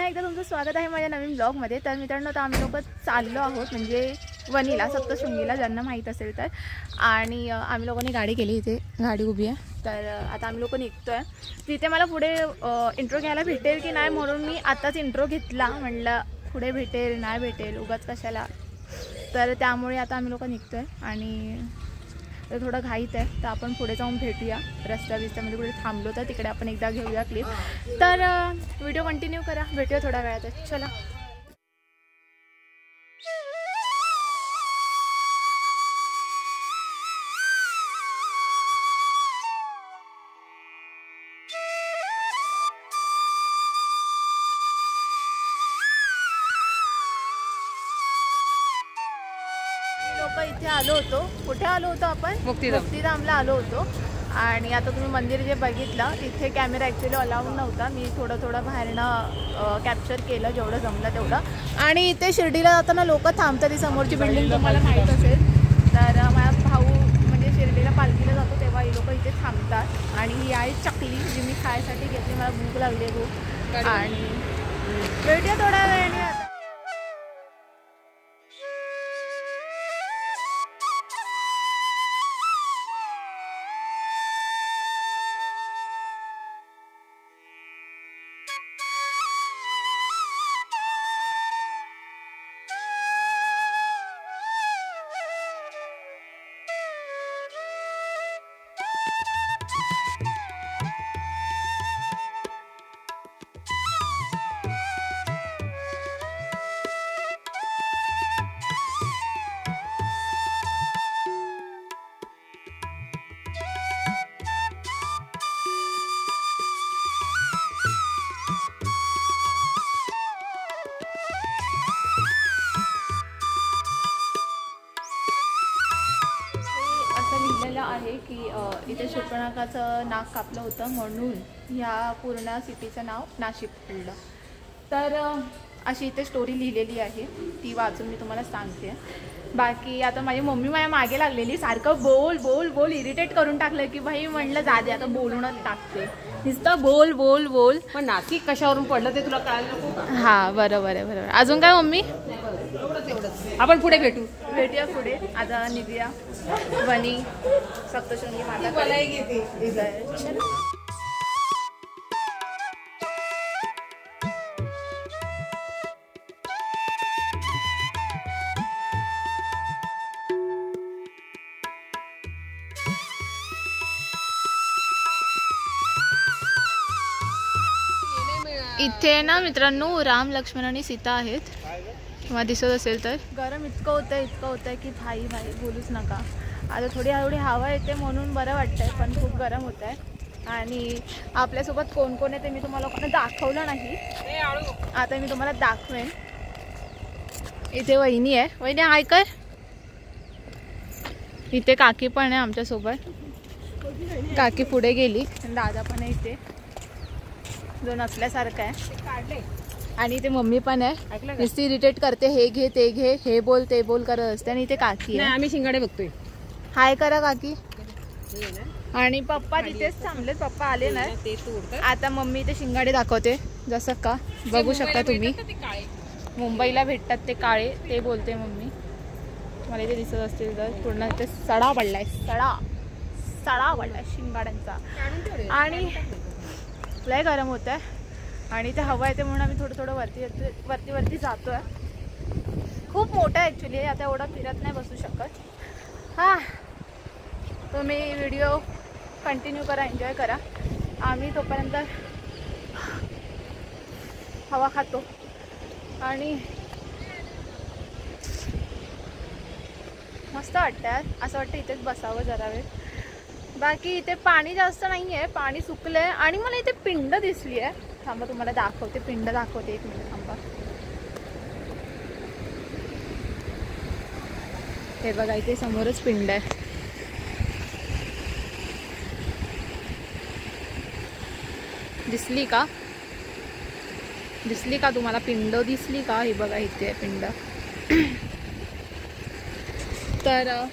पुन्हा एकदा तुमचं स्वागत आहे माझ्या नवीन ब्लॉगमध्ये। तर मित्रांनो, आता आम्ही लोक चाललो आहोत म्हणजे वणीला, सप्तशृंगीला, ज्यांना माहीत असेल तर। आणि आम्ही लोकांनी गाडी केली, इथे गाडी उभी आहे। तर आता आम्ही लोक निघतोय। तिथे मला पुढे इंट्रो घ्यायला भेटेल की नाही म्हणून मी आताच इंट्रो घेतला, म्हणलं पुढे भेटेल नाही भेटेल उगाच कशाला। तर त्यामुळे आता आम्ही लोक निघतोय आणि थोडं घाईत आहे, तर आपण पुढे जाऊन भेटूया। रस्त्यामध्ये कुठे थांबलो तर तिकडे आपण एकदा घेऊया क्लिप। तर व्हिडिओ कंटिन्यू करा, भेटूया थोड्या वेळात। चला इथे आलो होतो, कुठे आलो होतो आपण? मुक्तिधामला आलो होतो। आणि आता तुम्ही मंदिर जे बघितलं, इथे कॅमेरा ॲक्च्युली अलाउड नव्हता। मी थोडं बाहेरनं कॅप्चर केलं जेवढं जमलं तेवढं। आणि इथे शिर्डीला जाताना लोक थांबतात, ती समोरची बिल्डिंग तुम्हाला माहीत असेल। तर माझा भाऊ म्हणजे शिर्डीला पालखीला जातो तेव्हा ही लोक इथे थांबतात। आणि ही आहे चकली, जी मी खायसाठी घेतली, मला भूक लागली खूप। आणि भेटूया थोड्या वेळाने आता। आहे की इथे शूर्पणखाचं नाक कापलं होतं म्हणून ह्या पूर्ण सिटीचं नाव नाशिक पडलं। तर अशी इथे स्टोरी लिहिलेली आहे, ती वाचून मी तुम्हाला सांगते। बाकी आता माझी मम्मी माझ्या मागे लागलेली, सारखं बोल बोल बोल, इरिटेट करून टाकलं की भाई म्हणलं जादे आता बोलूनच टाकते, नुसतं बोल बोल बोल। पण नाशिक कशावरून पडलं ते तुला कळायला नको का? हां बरोबर आहे बरोबर। अजून काय मम्मी? आपण पुढे भेटूया पुढे। आता निघूया वणी सप्तशृंगी माता। इथे ना मित्रांनो राम लक्ष्मण आणि सीता आहेत, तुम्हाला दिसत असेल तर। गरम इतकं होतंय की भाई बोलूच नका। आता थोडी हवा येते म्हणून बरं वाटतंय, पण खूप गरम होत आहे। आणि आपल्यासोबत कोण कोण आहे ते मी तुम्हाला कोणी दाखवलं नाही, आता मी तुम्हाला दाखवेन। इथे वहिनी आहे, वहिनी हाय कर। इथे काकी पण आहे आमच्यासोबत, काकी पुढे गेली, दादा पण आहे इथे जो नसल्यासारखं आहे। आणि इथे मम्मी पण आहे, नुसती इरिटेट करते, हे घे ते घे, हे बोल ते बोल करत असते। आणि इथे काकी आहे, आम्ही शिंगाडे बघतोय, हाय करा काकी। आणि पप्पा तिथेच थांबलेत, पप्पा आले नाही। आता मम्मी इथे शिंगाडे दाखवते, जसं का बघू शकता तुम्ही, मुंबईला भेटतात ते काळे, ते बोलते मम्मी। मला इथे दिसत असतील तर पूर्ण इथे सडा पडलाय, सडा पडलाय शिंगाड्यांचा। आणि लय गरम होत आहे आणि ते हवा येते म्हणून आम्ही थोडं वरती जातोय। खूप मोठं आहे ॲक्च्युली, आता एवढं फिरत नाही बसू शकत। हां, तुम्ही व्हिडिओ कंटिन्यू करा, एन्जॉय करा। आम्ही तोपर्यंत हवा खातो आणि मस्त वाटतं, असं वाटतं इथेच बसावं जरा वेळ। बाकी इथे पाणी जास्त नाही आहे, पाणी सुकलं आहे। आणि मला इथे पिंड दिसली आहे, थांबा तुम्हाला दाखवते, पिंड दाखवते, एक मिनिट थांबा। हे बघा इथे समोरच पिंड आहे, दिसली का तुम्हाला पिंड दिसली का? हे बघा इथे आहे पिंड। तर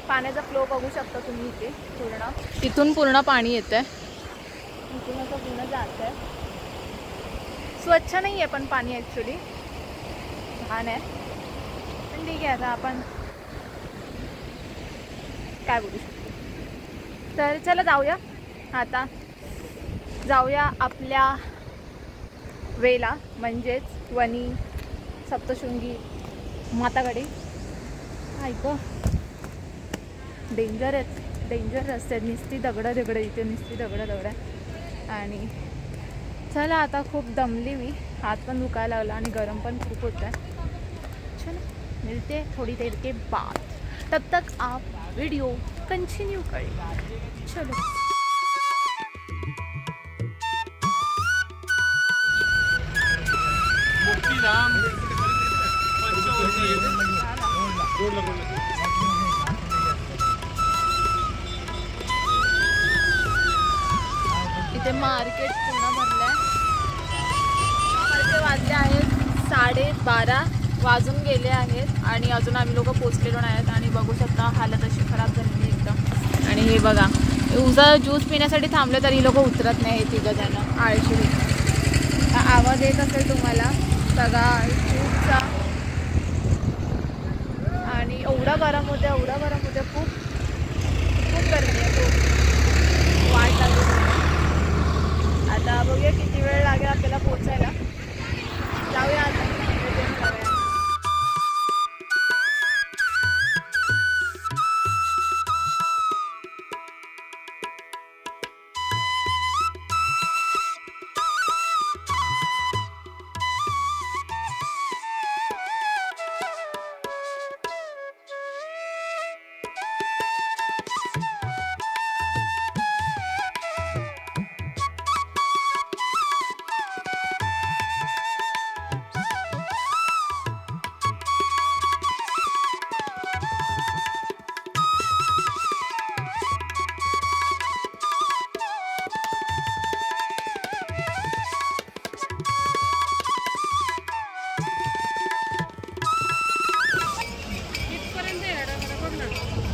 पाण्याचा फ्लो बघू शकता तुम्ही इथे, पूर्ण इथून पूर्ण पाणी येतं आहे, इथून असं पूर्ण जात आहे। स्वच्छ नाही आहे पण पाणी ॲक्च्युली घाण आहे, पण ठीक आहे. आता आपण काय बोलू शकतो. तर चला जाऊया, आता जाऊया आपल्या वेला, म्हणजेच वणी, सप्तशृंगी माताकडे. ऐक डेंजर आहेत, डेंजर रस्ते आहेत, नुसती दगडं दगडं इथे, नुसती दगडं दगडं. आणि चला आता खूप दमली मी, हात पण दुखायला लागला आणि गरम पण खूप होत आहे. चलो मिलते थोड़ी देर के बाद, तब तक आप वीडियो कंटिन्यू करें. चलो इथे मार्केट पूर्ण भरलंय. वाजले आहेत 12:30 वाजून गेले आहेत आणि अजून आम्ही लोक पोचलेलो नाही आहेत. आणि बघू शकता हालत अशी खराब झालेली एकदम. आणि हे बघा, उजा ज्यूस पिण्यासाठी थांबले तरी लोक उतरत नाही, हे तिघं जण आळशी. आवाज येत असेल तुम्हाला सगळा ज्यूसचा. आणि एवढा गरम होते, एवढा गरम होते, खूप खूप गरमी आहे, खूप वाट लागली. आता बघूया किती वेळ लागेल आपल्याला पोचायला. जाऊया आता.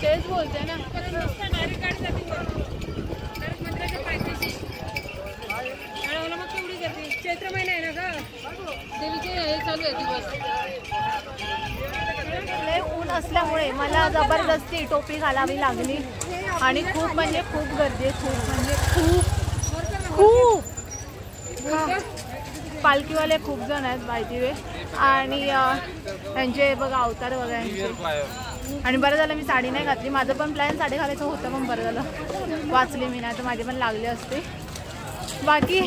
तेच बोलते ना. चैत्र महिना आहे ना का, देवीचे हे चालू आहे दिवस. ऊन असल्यामुळे मला जबरदस्ती टोपी घालावी लागली. आणि खूप म्हणजे खूप गर्दी आहे, खूप म्हणजे खूप खूप. पालखीवाले खूप जण आहेत बाय द वे. आणि यांचे बघा अवतार बघा यांचे. आणि बरं झालं मी साडी नाही घातली, माझं पण प्लॅन साडी घालायचं होतं, पण बरं झालं वाचली मी, नाही तर माझे पण लागले असते. बाकी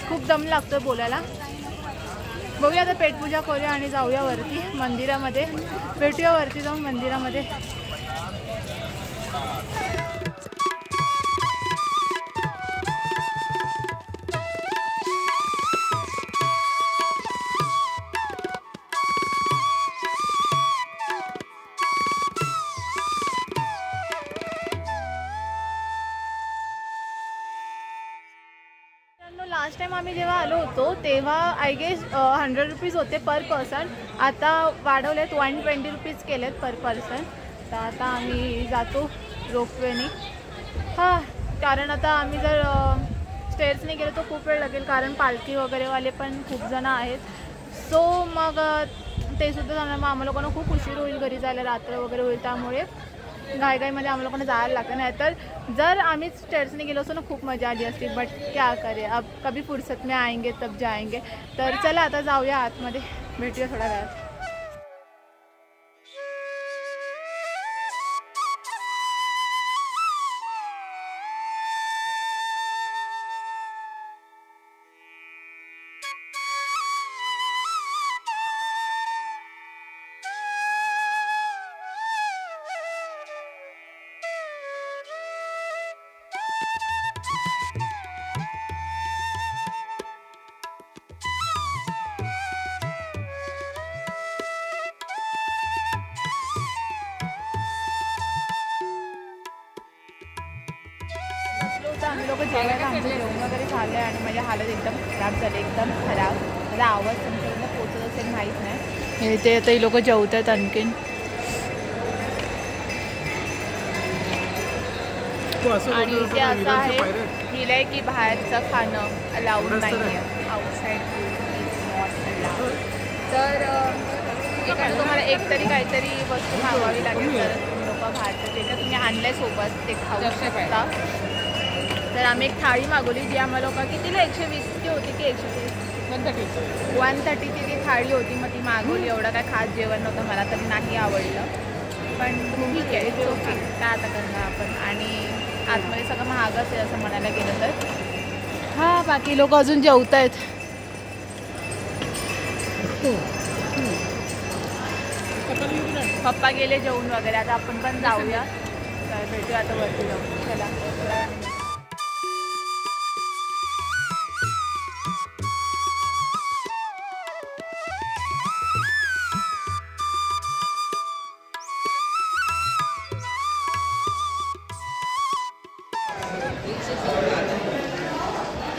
खूप दम लागतो बोलायला. बघूया आता पेटपूजा करूया आणि जाऊया वरती मंदिरामध्ये, भेटूया वरती जाऊन मंदिरामध्ये. लास्ट टाइम आम्ही जेव्हा आलो होतो तेव्हा आय गेस 100 रुपीज होते पर पर्सन. आता वाढवलेत, 120 रुपीज केलेत पर पर्सन. तर आता आम्ही जातो रोपवेने. हां, कारण आता आम्ही जर स्टेअर्सने गेलो तर खूप वेळ लागेल, कारण पालखी वगैरेवाले पण खूप जण आहेत. सो मग ते सुद्धा जाणार, मग आम्हाला लोकांना खूप उशीर होईल घरी जायला, रात्र वगैरे होईल. त्यामुळे घाईघाईमध्ये आम्हाला लोकांना जायला लागतं. नाही तर जर आम्ही स्टेअर्सने गेलो असतो ना खूप मजा आली असती. बट क्या करे, अब कभी फुर्सत में आएंगे तब जाएंगे. तर चला आता जाऊया आतमध्ये, भेटूया थोड्या वेळात. आम्ही लोक जेवायला आमचं जेवण वगैरे झालं आहे आणि माझी हालत एकदम खराब झाली, एकदम खराब. माझा आवाज तुमच्याकडनं पोचत असेल माहीत नाही. ते आता ही लोक जेवत आहेत आणखीन. आणि इथे असं आहे लिहिलंय की बाहेरचं खाणं अलाउड नाही आहे, outside food is not allowed. तर एखादं तुम्हाला एकतरी काहीतरी वस्तू मागवावी लागेल तर तुम्ही लोक बाहेरचं जे तुम्ही आणलंय सोबत ते खाऊ शकता. तर आम्ही एक थाळी मागवली जी आम्हाला लोक कितीला 120ची होती की 130ची ती थाळी होती. मग ती मागवली. एवढं काय खास जेवण नव्हतं, मला तरी नाही आवडलं, पण ठीक आहे, इट्स ओके, काय आता करणार आपण. आणि आतमध्ये सगळं महागच आहे असं म्हणायला गेलं तर. हां, बाकी लोक अजून जेवत आहेत. पप्पा गेले जेवून वगैरे. आता आपण पण जाऊया. तर भेटूया आता वरती जाऊन. चला.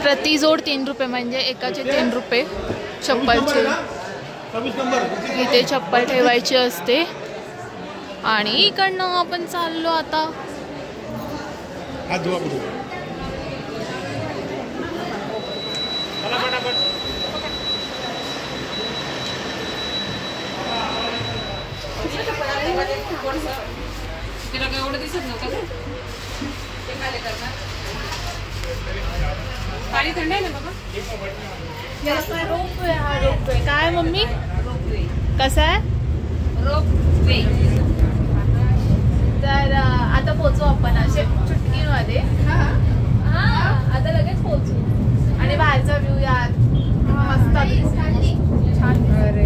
प्रति जोड 3 रुपये, म्हणजे एकाचे 3 रुपये चप्पलचे. इथे चप्पल ठेवायची असते. आणि इकडनं आपण चाललो आता. पाणी थंड आहे ना बाबा. रोपवे. हा रोपवे काय मम्मी कसा आहे रोपवे. तर आता पोचू आपण असे चुटकीमध्ये. हा आता लगेच पोचू. आणि बाहेरचा व्ह्यू यार मस्त छान. अरे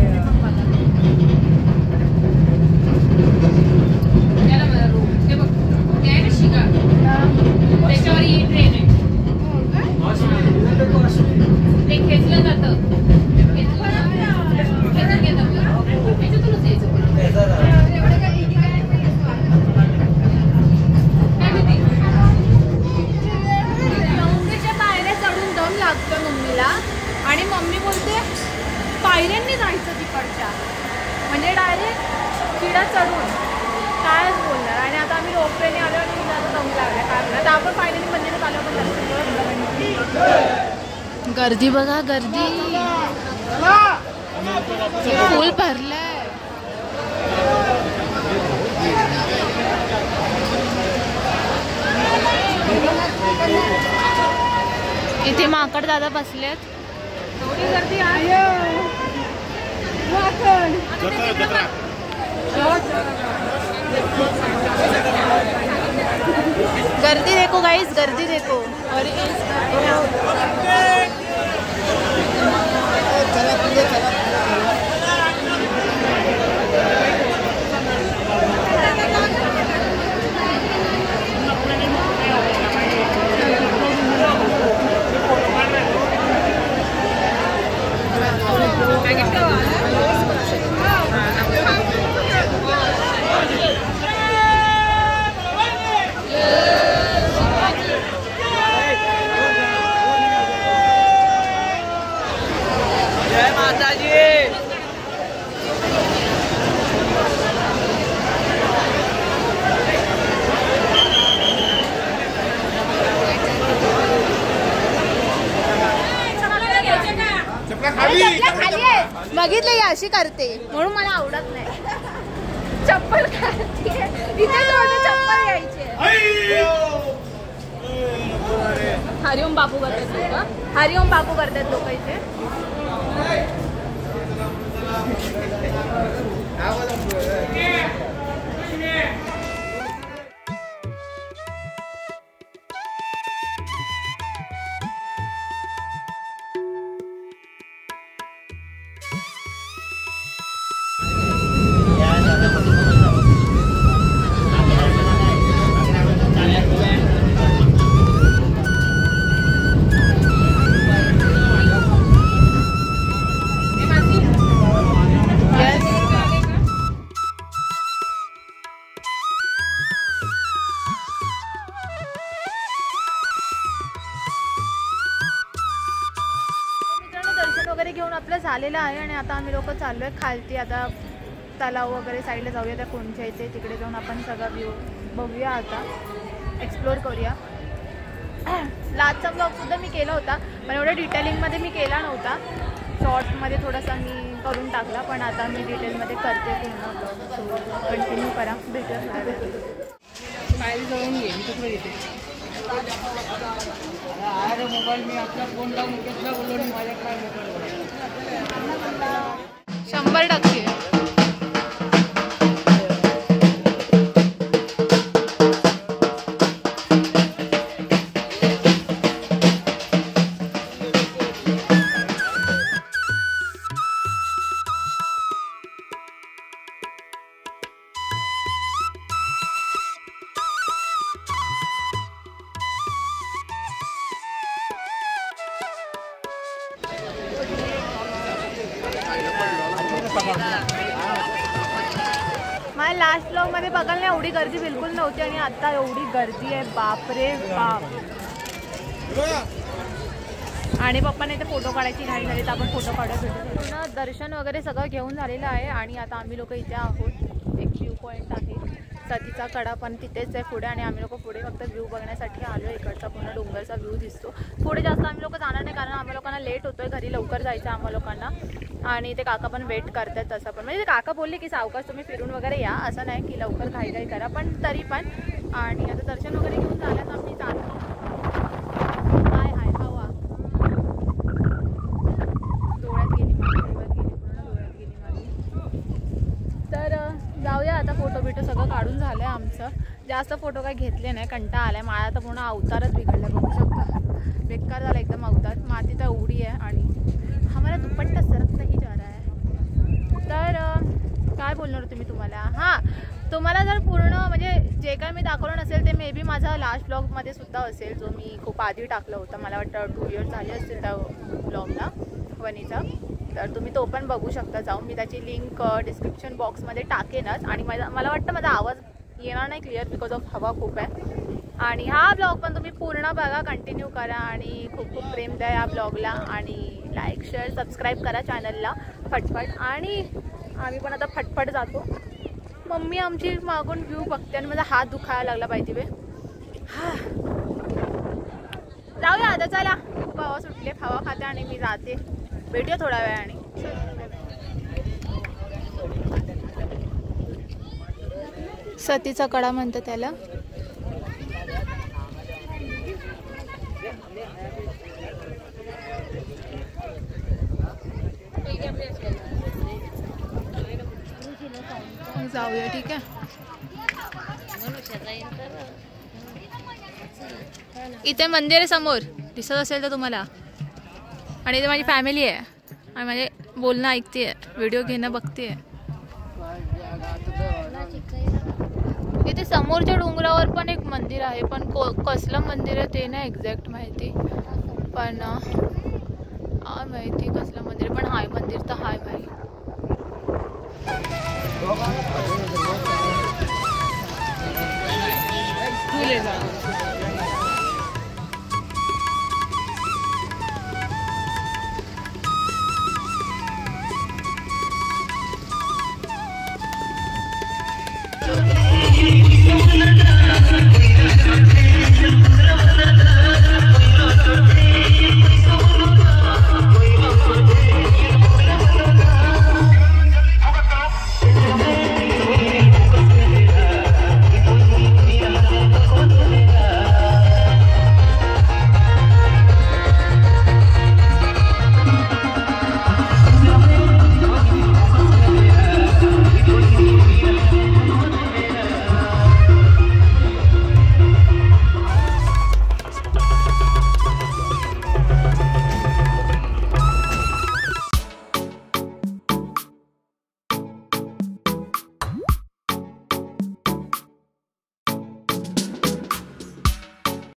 त्याला मला रोप ते बघ, ते आहे ना शिगा, त्याच्यावर ही ट्रेन आहे. ते खेचलं जातं. त्याच्यातूनच यायचं. डोंगराच्या पायऱ्या चढून दम लागतो मम्मीला. आणि मम्मी बोलते पायऱ्यांनी जायचं तिकडच्या, म्हणजे डायरेक्ट चिडा चढून काय बोलणार. आणि आता आम्ही रोपवेने आलो आणि आता दम लागला काय बोलणार. तर आपण पायऱ्यांनी मंदिरात आलो पण गर्दी बघा, गर्दी फुल भरलाय. इथे माकड दादा बसलेत. एवढी गर्दी आहे. गर्दी देखो गाइस, गर्दी देखो. और बघितलं ही अशी करते म्हणून मला आवडत नाही. चप्पल काढते तिथे चप्पल घ्यायची. हरिओम बापू करतात लोक. हरिओम बापू करतात लोक इथे. वगैरे घेऊन आपलं झालेलं आहे. आणि आता आम्ही लोक चाललोय खालती. आता तलाव वगैरे साईडला जाऊया त्या कोणच्या इथे, तिकडे जाऊन आपण सगळा व्ह्यू बघूया. आता एक्सप्लोर करूया. लास्टचा ब्लॉग सुद्धा मी केला होता पण एवढ्या डिटेलिंगमध्ये मी केला नव्हता. शॉर्टमध्ये थोडासा मी करून टाकला पण आता मी डिटेलमध्ये करते पूर्ण ब्लॉग. सो कंटिन्यू करा. भेटूया थोड्या वेळ. पायरी जळून घे मी तुकडे घेते. अरे मोबाईल मी आपला फोन लावून घेतला बोललो आणि माझ्याकडे 100%. माझ्या लास्ट ब्लॉगमध्ये बघायला एवढी गर्दी बिलकुल नव्हती आणि आता एवढी गर्दी आहे. बापरे बाप. आणि पप्पाने इथे फोटो काढायची घाई झाली तर आपण फोटो काढत होतो. पूर्ण दर्शन वगैरे सगळं घेऊन झालेलं आहे आणि आता आम्ही लोक इथे आहोत. एक व्ह्यू पॉईंट आहे सतीचा कडा पण तिथेच आहे पुढे आणि आम्ही लोक पुढे फक्त व्ह्यू बघण्यासाठी आलो. इकडचा पूर्ण डोंगरचा व्ह्यू दिसतो. पुढे जास्त आम्ही लोक जाणार नाही कारण आम्हा लोकांना लेट होतोय. घरी लवकर जायचं आम्हा लोकांना आणि ते काका पण वेट करतात. तसं पण म्हणजे ते काका बोलले की सावकाश तुम्ही फिरून वगैरे या, असं नाही की लवकर घाई करा पण तरी पण. आणि आता दर्शन वगैरे घेऊन झाल्यास आम्ही जातो. हाय हाय हवा डोळ्यात गेली माझी, डोळ्यात गेली पूर्ण डोळ्यात गेली माझी. तर जाऊया आता. फोटो बिटो सगळं काढून झालं आहे आमचं. जास्त फोटो काही घेतले नाही, कंटाळा आला आहे. माझा आता पूर्ण अवतारच बिघडला बघू शकता. बेकार झाला एकदम अवतार. माती तर एवढी आहे आणि हमारा दुपट्टा सरकताही जा रहा है. तर काय बोलणार होते मी तुम्हाला. हां, तुम्हाला जर पूर्ण म्हणजे जे काय मी दाखवलं नसेल ते मे बी माझा लास्ट ब्लॉगमध्ये सुद्धा असेल जो मी खूप आधी टाकला होता. मला वाटतं 2 इयर्स झाले असतील त्या ब्लॉगला वनीचा. तर तुम्ही तो पण बघू शकता जाऊन. मी त्याची लिंक डिस्क्रिप्शन बॉक्समध्ये टाकेनच. आणि मला वाटतं माझा आवाज येणार नाही क्लिअर बिकॉज ऑफ हवा खूप आहे. आणि हा ब्लॉग पण तुम्ही पूर्ण बघा, कंटिन्यू करा आणि खूप खूप प्रेम द्या या ब्लॉगला. आणि लाईक शेअर सबस्क्राईब करा चॅनलला फटफट. आणि आम्ही पण आता फटफट जातो. मम्मी आमची मागून व्ह्यू बघते आणि माझा हात दुखायला लागला पाहिजे वे. हा जाऊया आता चला. खूप हवा सुटले, हवा खाते आणि मी जाते. भेटूया थोड्या वेळाने. सतीचा कडा म्हणतात त्याला. जाऊया ठीक आहे. इथे मंदिर आहे समोर दिसत असेल तर तुम्हाला. आणि इथे माझी फॅमिली आहे आणि माझे बोलणं ऐकते, व्हिडिओ घेणं बघते. इथे समोरच्या डोंगरावर पण एक मंदिर आहे पण कसलं मंदिर आहे ते नाही एक्झॅक्ट माहिती. पण माहिती कसलं मंदिर पण हाय मंदिर तर हाय भाई.